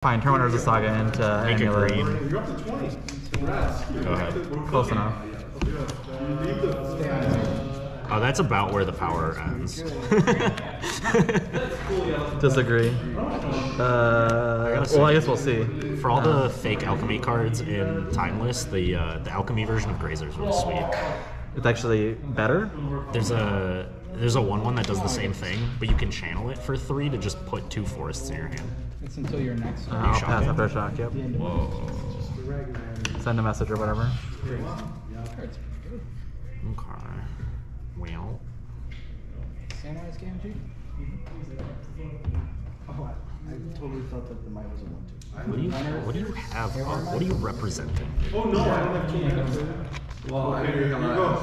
Fine, turn Winners of Saga into Amulet. You're up to 20. Go ahead. Close enough. Oh, that's about where the power ends. Disagree. Well, I guess we'll see. For all the fake alchemy cards in Timeless, the alchemy version of Grazer's really sweet. It's actually better? There's a 1/1 that does the same thing, but you can channel it for 3 to just put 2 forests in your hand. It's until your next one. I'll pass after a shock, yep. Whoa. Send a message or whatever. Card's pretty good. Okay. Well. Samwise Gamgee? Oh, I totally thought that the mic was a 1-2. What do you have? What are you representing? Oh no, I don't have 2 mics. Well, I figured I'm not.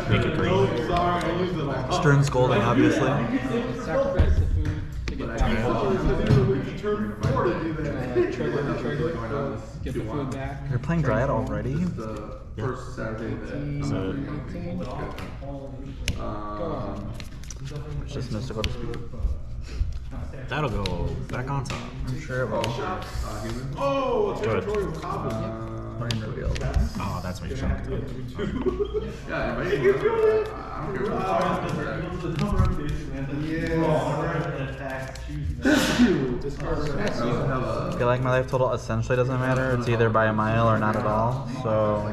Make it green. No, sorry, I used the mic. Stern scolding, obviously. Sacrifice the food to get back. Turn 4 to do that. Trigger, get the food back. You're playing Dryad already? The first Saturday that. So, It's just mystical to speak. that'll go back on top. I'm sure it will. Oh, territorial cobble. Brain reveal. Oh, that's what you're trying to do. Yeah, I don't care I feel like my life total essentially doesn't matter. It's either by a mile or not at all. So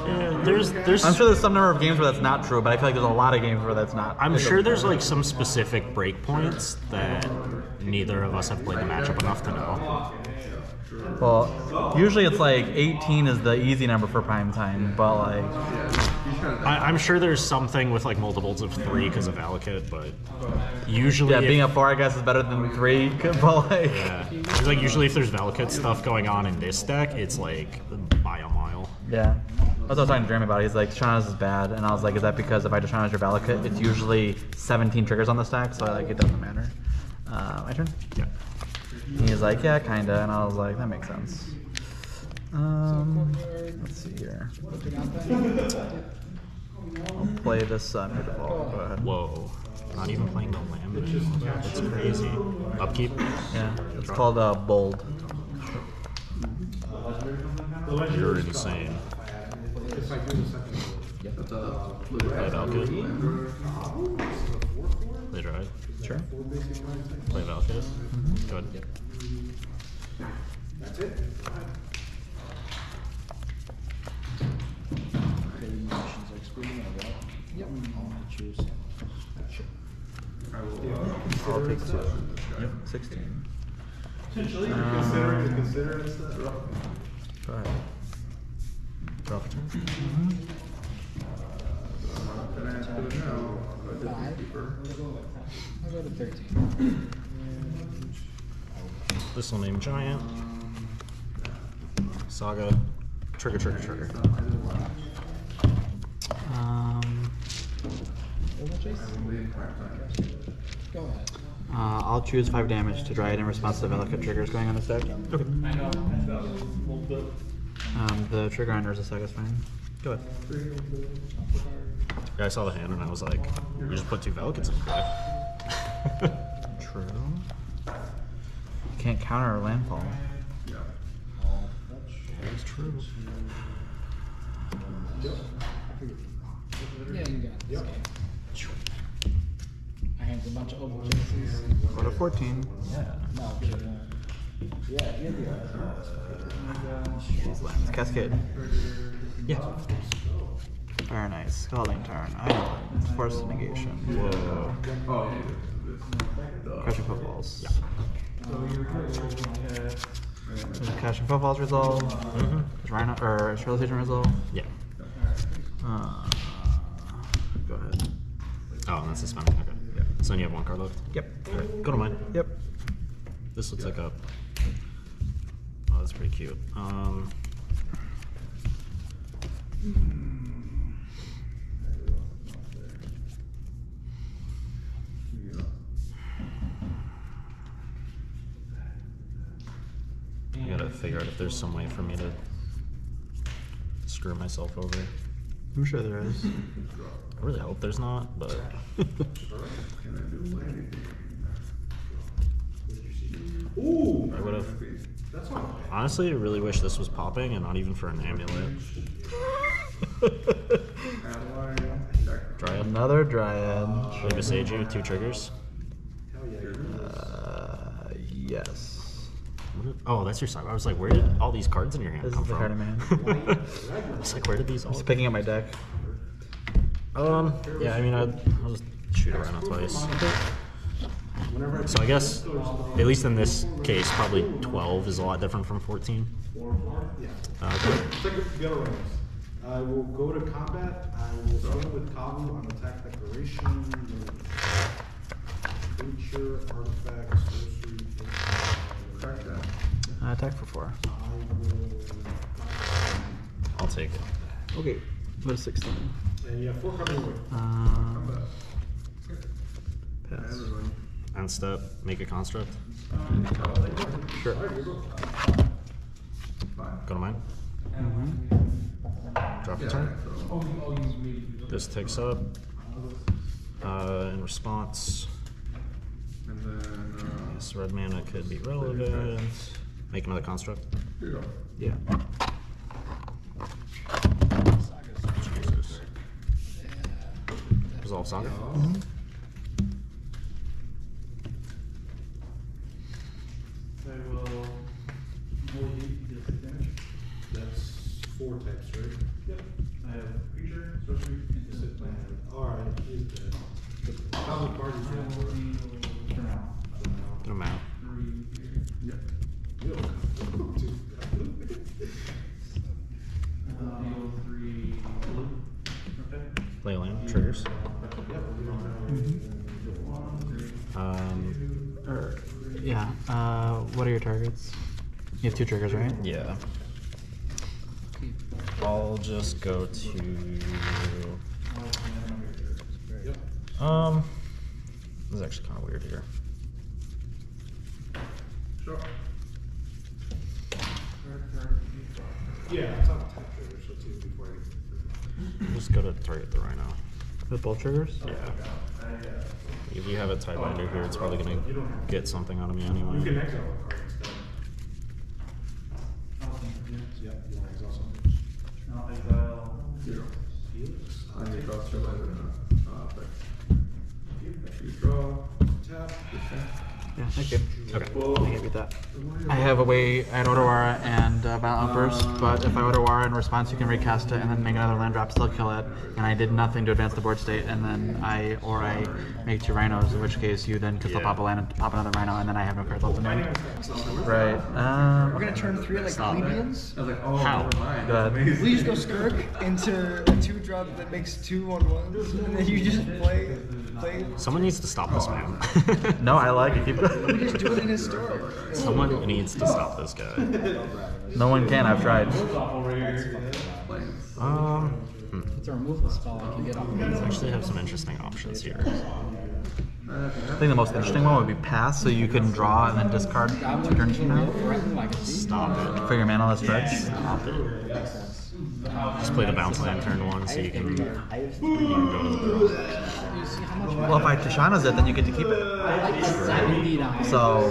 Yeah, there's. I'm sure there's some number of games where that's not true, but I feel like there's a lot of games where that's not. I'm sure there's like some specific breakpoints that neither of us have played the matchup enough to know. Well, usually it's like 18 is the easy number for prime time, but like I'm sure there's something with like multiples of 3 because of Allocate, but usually yeah, being a 4 I guess is better than 3. But like yeah, it's like usually if there's Valakut stuff going on in this deck, it's like by a mile. yeah. That's what I was talking to Jeremy about. He's like, Shana's is bad, and I was like, is that because if I just Shana's your Valakut, it's usually 17 triggers on the stack, so like it doesn't matter. My turn. Yeah. And he's like, yeah, kinda, and I was like, that makes sense. Let's see here. I'll play this new default. Go ahead. Whoa. Not even playing the land anymore. That's crazy. Upkeep? Yeah, it's called Bold. You're insane. Play Valakut. Play Drive. Sure. Play Valakut. Go ahead. That's it. Yep. Choose. I'll take 2. Yep. 16. Potentially, consider it rough. Go ahead. Draw for 2. I'll go to 13. This will name Giant. Saga. Trigger. Go ahead. I'll choose 5 damage to Dryad in response to Valakut triggers going on this deck. Okay. The trigger on Urza Saga is fine. Go ahead. Yeah, I saw the hand and I was like, you just put 2 Valakuts in play. True. You can't counter a landfall. That's true. Yeah, you got this game. I have a bunch of oval chases. Go to 14. Yeah. No, These lands. Cascade. Yeah. Very nice. Scalding turn. Island. Force negation. Whoa. Crushing footballs. Yeah. Crushing footballs resolve. Rhino or Sterilization resolve. Yeah. Go ahead. Oh, and that's suspending. Okay. Yeah. So then you have 1 card left? Yep. Alright, go to mine. Yep. This looks like a... Oh, that's pretty cute. I gotta figure out if there's some way for me to screw myself over. I'm sure there is. I really hope there's not, but... I would have. Honestly, I really wish this was popping and not even for an amulet. Dryad. Another Dryad. Should I besage you? 2 triggers. Yes. Oh, that's your side. I was like, where did all these cards in your hand This come is the card in from? my hand. I was like, where did these all? Just picking up my deck. Yeah, I mean, I'll just shoot a Rhino twice. So I guess, at least in this case, probably 12 is a lot different from 14. Okay. I will go to combat. I will swing with Kavu on attack declaration. Creature, artifact, sorcery. Attack for 4. I'll take it. Okay. What is 16? And you have 4 coming away. Pass. And step, make a construct. Sure. Go to mine. Drop a turn. This takes up. In response, this red mana could be relevant. Make another construct. Yeah. Jesus. Resolve Saga. That's 4 types, right? Yep. I have creature, sorcery, instant land. Alright, he's dead. How many parties do you have? Get him out. Yep. Play a land. Triggers. Yeah. What are your targets? You have 2 triggers, right? Yeah. I'll just go to. This is actually kind of weird here. Sure. Yeah, it's on the type trigger, so it's even before I Just go to target the Rhino. With both triggers? Yeah. If you have a tie binder here, it's probably gonna get something out of me anyway. You can exile a card instead. Yep, you want to exile something? I'll exile. Helix. I need to draw 2 later. You draw. Tap. Yeah, thank you. Okay. I can't beat that. I have a way, I had Otawara and Violent Outburst, but if I Otawara in response, you can recast it and then make another land drop, still kill it. And I did nothing to advance the board state, and then I make 2 Rhinos, in which case you then can still pop a land and pop another Rhino, and then I have no cards left in hand. Right. We're gonna turn 3 like plebeians. I was like, oh, How? never mind. Go ahead. We just go Skirk into a 2-drop that makes 2 on 1s, and then you just play. Someone needs to stop this man. No, I like it. Keep We going. just do it in his store. Someone needs to stop this guy. No one can, I've tried. It's a removal spell I can get off. Let's actually have some interesting options here. I think the most interesting one would be pass, so you can draw and then discard 2 turns from now. Threaten Legacy. Stop it. For your mana less dredge. Stop it. Just play the bounce land turn 1 so you can go to the draw. You see how much Well, if I Tishana's it, then you get to keep it. 79. So,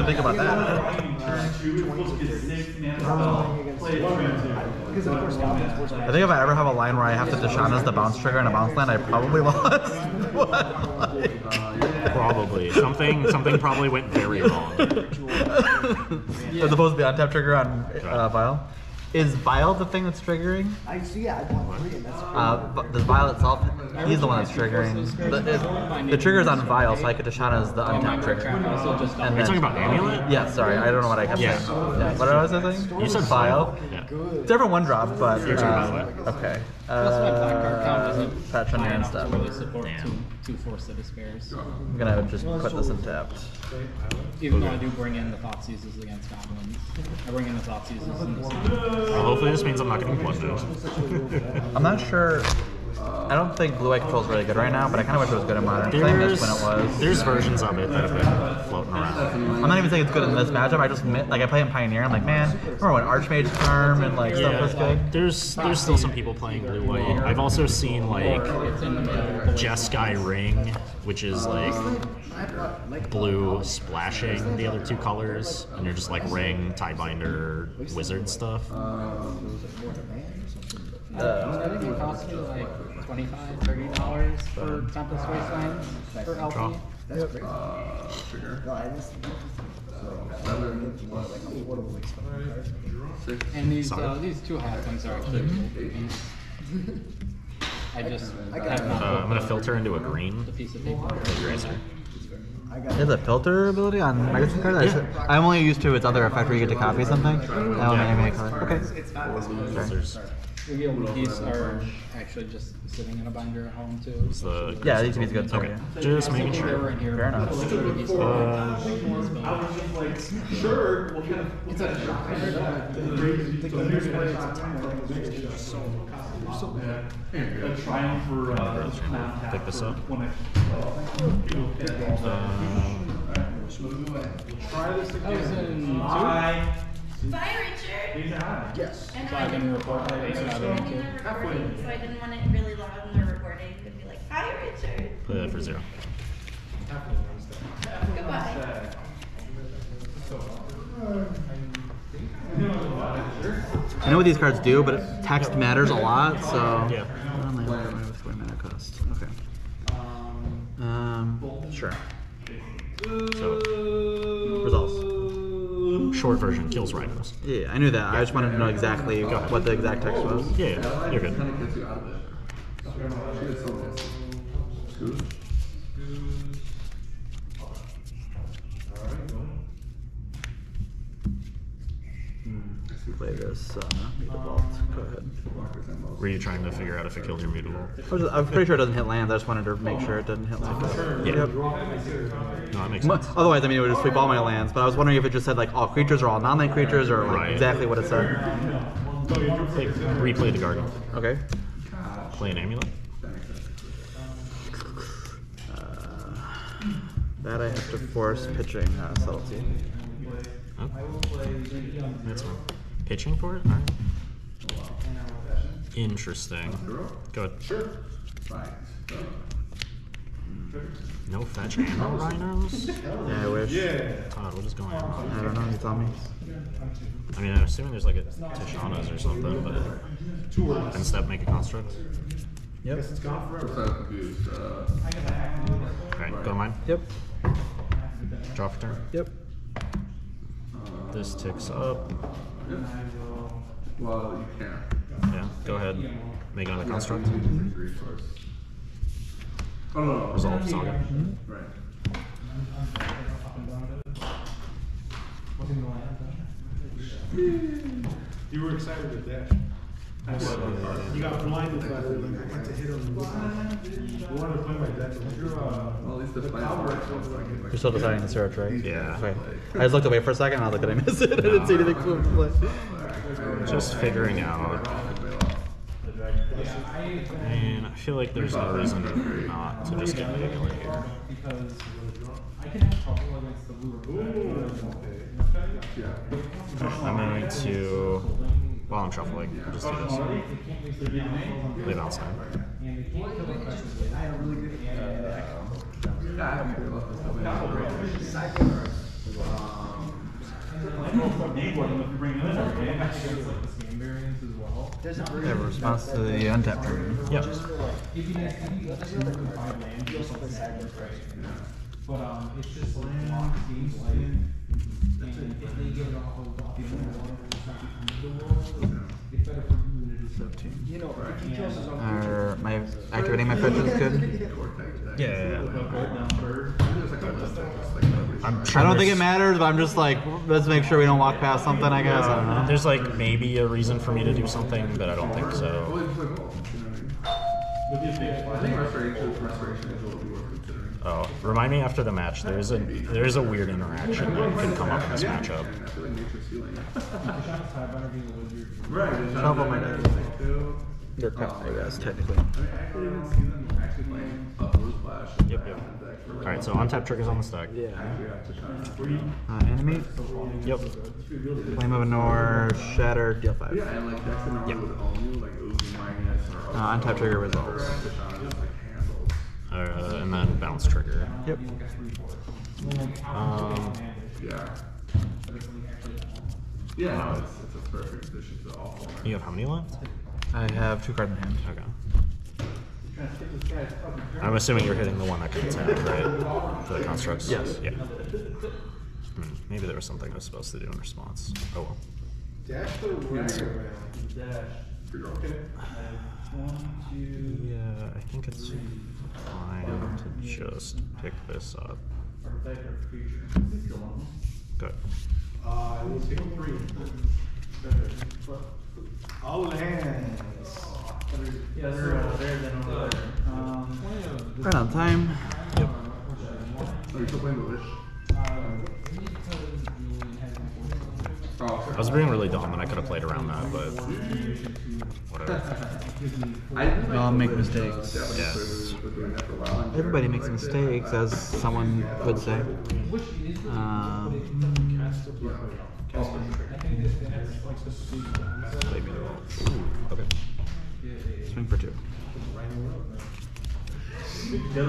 think about that. Because of course, Goblins force I think if I ever have a line where I have to Tishana's the bounce trigger and a bounce land, I probably lost. Probably. Something probably went very wrong. As opposed to the untap trigger on Vial. Is Vial the thing that's triggering? I see, yeah, I bought 3 and that's But the Vial itself, he's the one that's triggering. The trigger's on Vial, so I could Tishana's the untap trigger. And Are you talking about Amulet? Yeah, sorry, I don't know what I kept Yeah. saying. Yeah, what was I saying? You said Vial. Yeah. Different 1-drop, but You're talking about what? okay. Plus my black card count isn't Patch on high your enough to stuff. really support Damn. two Force of Despairs. I'm gonna just put this in tapped. Even though I do bring in the Thoughtseizes against Goblins. I bring in the Thoughtseizes in this. Well, hopefully this means I'm not getting plugged in. I'm not sure. I don't think Blue Eye Control is really good right now, but I kind of wish it was good in Modern. Playing this when it was. There's versions of it that have been around. I'm not even saying it's good in this matchup. I just I play in Pioneer. I'm like, man, remember when Archmage Charm and like stuff was good? There's still some people playing blue white. I've also seen like Jeskai Ring, which is like blue splashing the other two colors, and you're just like ring, Tiebinder, wizard stuff. I think it costs me like $25, $30 for Tempest Wasteland for LP. Draw. And these two halflings are actually I just have not I'm gonna filter into a green. the piece of paper. Eraser. There's a filter ability on magazine cards? I'm only used to its other effect where you get to copy something. That'll make me a color. Okay. Filters. These are actually just sitting in a binder at home too. It's the Yeah, these would be good. Sorry. okay. Just making They were sure. in here. Fair enough. Sure, what kind of. It's a A triumph for Pick this up. Try this I was again. in two. Bye, Richard. Yes. And So I can report that it's not in in here. the recording, so I didn't want it really loud in the recording. It'd be like, hi, Richard. Play that for 0. Goodbye. I know what these cards do, but text matters a lot, so. Yeah. What's my mana cost? Okay. Sure. So Results. short version kills rhinos. Yeah, I knew that. I just wanted to know exactly what the exact text was. Yeah, you're good. Play this. Vault. Go ahead. Were you trying to figure out if it killed your mutable? I'm pretty sure it doesn't hit lands. I just wanted to make sure it didn't hit lands. Yeah. Yep. No, that makes sense. Otherwise, I mean, it would just sweep all my lands. But I was wondering if it just said like all creatures or all non-land creatures or like, Right. exactly what it said. Replay the garden. Okay. Play an amulet. That I have to force pitching subtlety. Oh. That's fine. Pitching for it? Alright. Interesting. Go ahead. Sure. No fetch and no rhinos? Yeah, I wish. Yeah. Todd, what is going on? I don't know. You tell me. I mean, I'm assuming there's like a Tishana's or something, but instead make a construct. Yep. It's gone forever. Alright, go to mine. Yep. Draw for turn. Yep. This ticks up. Well, you can't. Yeah, go ahead. Make another construct. Oh, no. Resolve Saga. Right. You were excited with that. You got blinded by the like, I got to hit him. You wanted to play my deck. Well, at least the final works. You're still deciding the search, right? Yeah. Okay. I just looked away for a second and I was like, did I miss it? I didn't see anything cool. Just figuring out. And I feel like there's no reason not to just get Amulet here. I'm going to, while I'm shuffling, just do this. Leave outside. I have a response to the untapped turn. Yep. My activating my fetch is good. Yeah. I'm sure I don't think there's- it matters, but I'm just like, let's make sure we don't walk past something, I guess. I don't know. There's like maybe a reason for me to do something, but I don't think so. I think restoration is what we were considering. Oh, remind me after the match. There is a weird interaction that could come up in this matchup. I feel like nature's healing. Right. Shuffle my deck. Your cut, I guess, technically. I mean, I couldn't even see them actually playing a blue splash. Yep, yep. Alright, so untap triggers on the stack. Yeah. Actually, have to try that. Animate. Yep. Flame of Anor, Shatter, deal 5. Yeah, and like that's in the would own you, like Oozy minus or Untap trigger results. And then bounce trigger. Yep. Yeah. Yeah, no, it's a perfect addition to all formats. You have how many left? I have 2 cards in hand. Okay. I'm assuming you're hitting the one that can attack, right? For the constructs? Yes. Yeah. Maybe there was something I was supposed to do in response. Oh well. Dash the right around. Dash. Okay. Yeah, I think it's fine to just pick this up. Good. We'll take 3. All the hands. Yeah, they're then over there. Right on time. Yep. Are you still playing the Wish? Oh, I was being really dumb and I could have played around that, but whatever. We all make mistakes. Yes. Everybody makes mistakes, as someone would say. Okay. Swing for 2.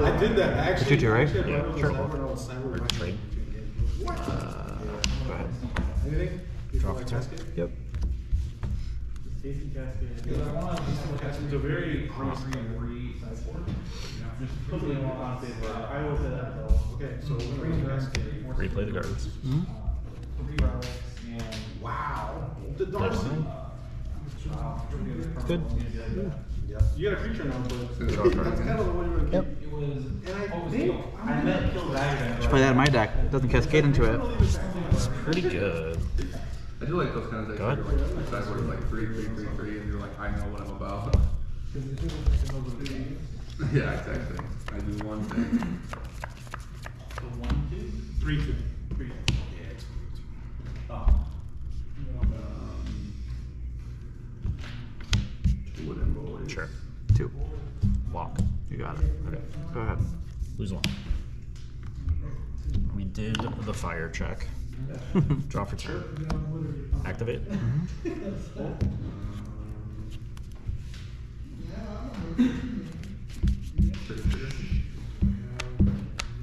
I did that actually. 2-2, right? Yeah, sure. Or trade. Go ahead. Anything? Draw for turn. Yep. It's a very okay, so Replay the cards. wow. The Play Darcy. one. It's good. You got a creature now, but Draw a that's card. kind of the one you want to Yep. keep. And I think I meant kill that. Should play that in my deck. It doesn't cascade into it. It's pretty good. I do like those kind of decks Go where ahead. you're like sideboard is like 3, 3, 3, 3, and you're like, I know what I'm about. Yeah, exactly. I do one thing. 3-2. 3. Wooden boys. Sure. 2. Lock. You got it. Okay. Go ahead. Lose 1. We did the fire check. Draw for turn. Activate.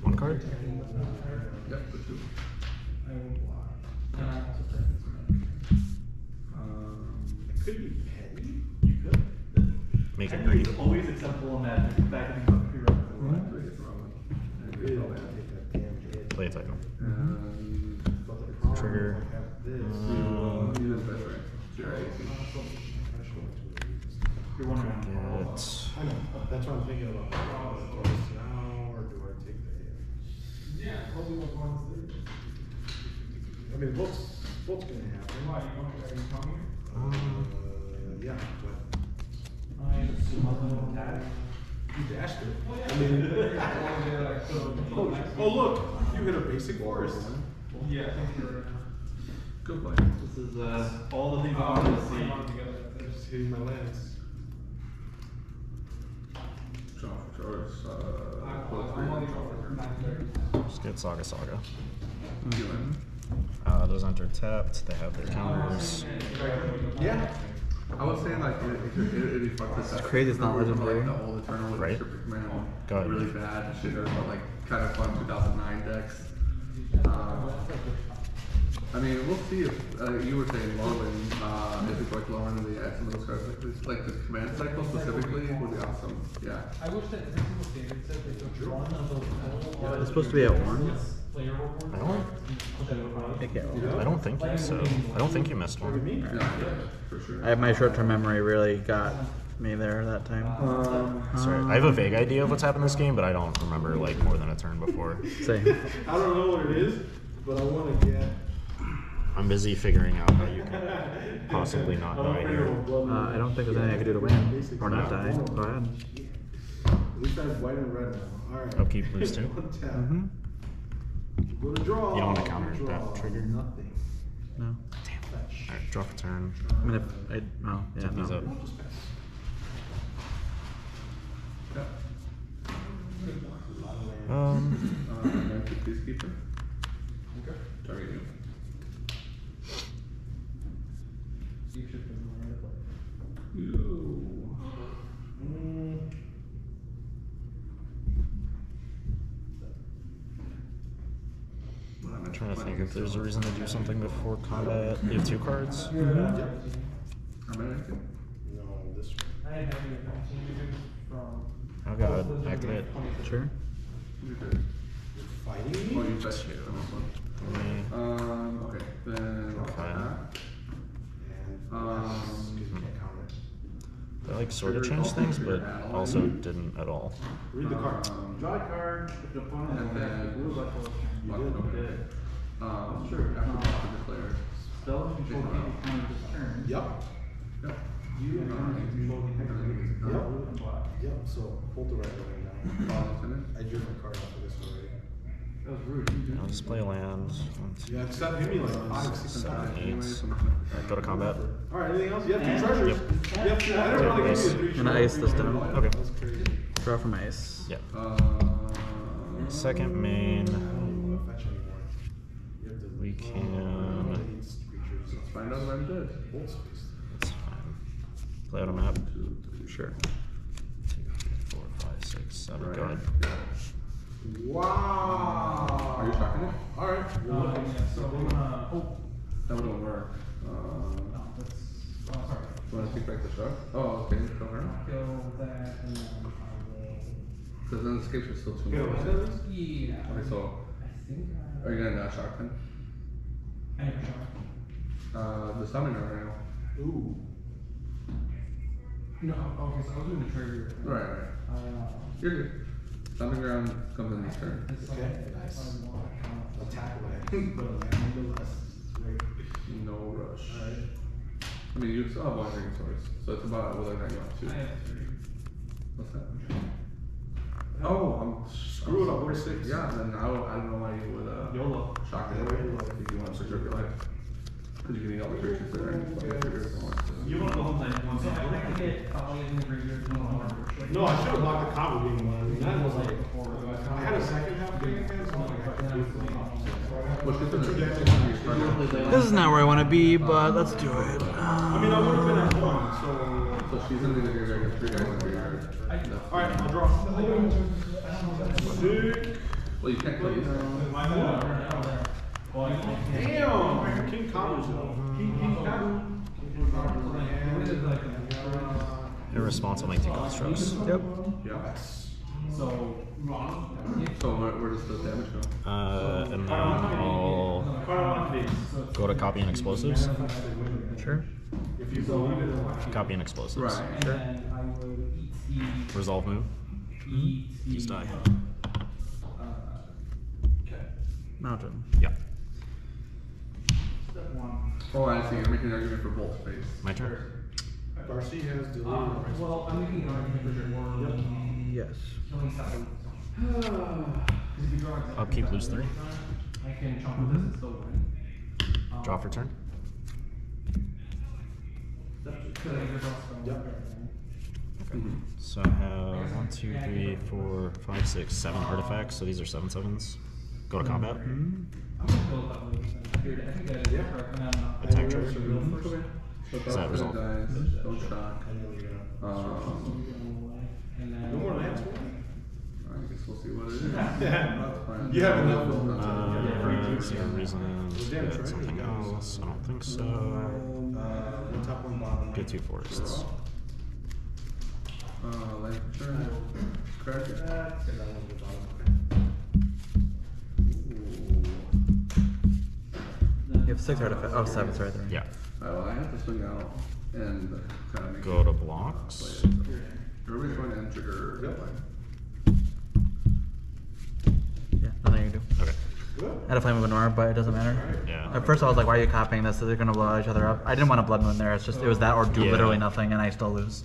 One card. Yep, the 2. Could be petty. You could. Make it great. Always acceptable in that back in the Play a title. And Trigger. even better. Zero AC. You're wondering. Get. I know. That's what I'm thinking about. Do I do this now or do I take the hit? Yeah. I mean, what's gonna happen? Yeah, but you dashed it. I mean, oh look, you hit a basic forest. Yeah. Good play. This is all the things I wanted to see. Just hitting my lands. Draw for charge. Draw for Just get Saga Saga. Healing. Those enter tapped. They have their counters. Yeah. I was saying like it'd be fun to set. crazy it's not legendary. Like the old Eternal with Right. Restricted Command. Go ahead. Really bad shitter, but like kind of fun 2009 decks. I mean, we'll see if you were saying Lorwyn, if it's like Lorwyn and they add some of those cards, like the command cycle specifically would be awesome. Yeah. I wish that every single standard set they took one of those. It's supposed to be at 1. I don't think so. I don't think you missed one. Yeah, for sure. I have my short-term memory really got me there that time. Sorry, I have a vague idea of what's happened in this game, but I don't remember like more than a turn before. Same. I don't know what it is, but I want to get. I'm busy figuring out how you can possibly not die here. I don't think there's anything I can do to win or not die. Go ahead. At least I have white and red now. All right. Upkeep, lose 2. Mm-hmm. Go to draw. You don't want to counter Draw. that trigger? Nothing. No. Alright, draw for turn. I mean, if I, oh, yeah, Take these no. up. Magic Peacekeeper. Okay. Target you. I'm trying to think if there's a reason to do something before combat. You have 2 cards? How many? No, this one. Oh god, activate. Sure. You're good. You're fighting me? Oh, you bet shit on this one. Okay, then Okay. They like sort of changed things, but also didn't at all. Read the card. Draw a card. If the opponent and then blue black you did, okay. Sure. After the declare. Spell control can't be counted this turn. Yep. Yep. You Yep. Yep. So hold the right one now. I drew my card off of this already. That was rude. I'll just play a land. Yeah, except hit me like 5, 6 7, times. 8. Go to combat. Alright, anything else? You have 2 treasures. You have 2. I didn't really give you the 3 I'm gonna ice this down. Okay. That's crazy. Draw from ice. Yeah. Second main. I don't want to fetch anymore. You have to We can. Needs creatures. Let's find out if I'm dead. Hold space. That's fine. Play out a map. Sure. 2, 3, 4, 5, 6, 7. Go ahead. Wow. Are you shocking it? Alright. So I'm gonna. Oh, That wouldn't work. no, that's. Oh, sorry. You want to take back the shark? Oh, okay. Go her. Kill that, and then I will. Because then escapes are still 2 Yeah, more. what's that? Yeah. Okay, so I think. are you gonna not shock then? I never shot. The summoner right now. Ooh. No, okay, so I was doing the trigger. Right. You're good. Stomping ground comes in this turn. Okay, nice. Attack away. No rush. Alright. I mean, you still have 1 ring source, so it's about whether or not you want 2. I have 3. What's that? Oh, Screw it up, we're 6. Yeah, then I don't know why you would YOLO. shock it if you want to preserve your life. Because you can eat all the creatures there and play the triggers and all that. You want to go home then? So I can get all in the graveyard. No, I should have blocked the combo game one. I mean, that was like. I had a second half game again, so I'm like, I can do it. What's good for the This is not where I want to be, but let's do it. I mean, I would have been at 1, so. So she's in the graveyard, get 3 guys in the graveyard. Alright, I'll draw. Dude. Well, you can't play these. Damn! King combos though. Irresponsible make 2 constructs. Yep. Yeah. So, So where does the damage go? And then I'll go to copy and explosives. Sure. If you believe it. Copy and explosives. Right. Sure. and I would eat Resolve move. the. Use die. Mountain. Yeah. Step 1. Oh, I see. You're making an argument for both face. My turn. Darcy has deleted. Well, I'm making an argument for more Yes. killing side. Because if you draw exactly Upkeep, that lose 3. I can chunk with this and still win. Draw for turn. Yep. So I have 1, 2, 3, 4, 5, 6, 7 artifacts. So these are 7/7s. Go to combat. I'm gonna kill it that way. I think that is correct. And I'm not. Attack trigger. Is that resolve? Don't shock. And then. No more lands. I guess we'll see what it is. You have enough. Is there a reason to get something else? I don't think so. One top, one bottom. Get 2 forests. Land turn. Crack it. You have 6 artifacts. Oh, 7, sorry. There. Yeah. Well, I have to swing out and kind of make Go to blocks. Everybody's going to end trigger. Yeah, nothing you can do. Okay. I had a flame of Lenore, but it doesn't matter. Yeah. At first I was like, why are you copying this? They're gonna blow each other up. I didn't want to blood moon there. It's just, it was that or do Yeah. literally nothing and I still lose.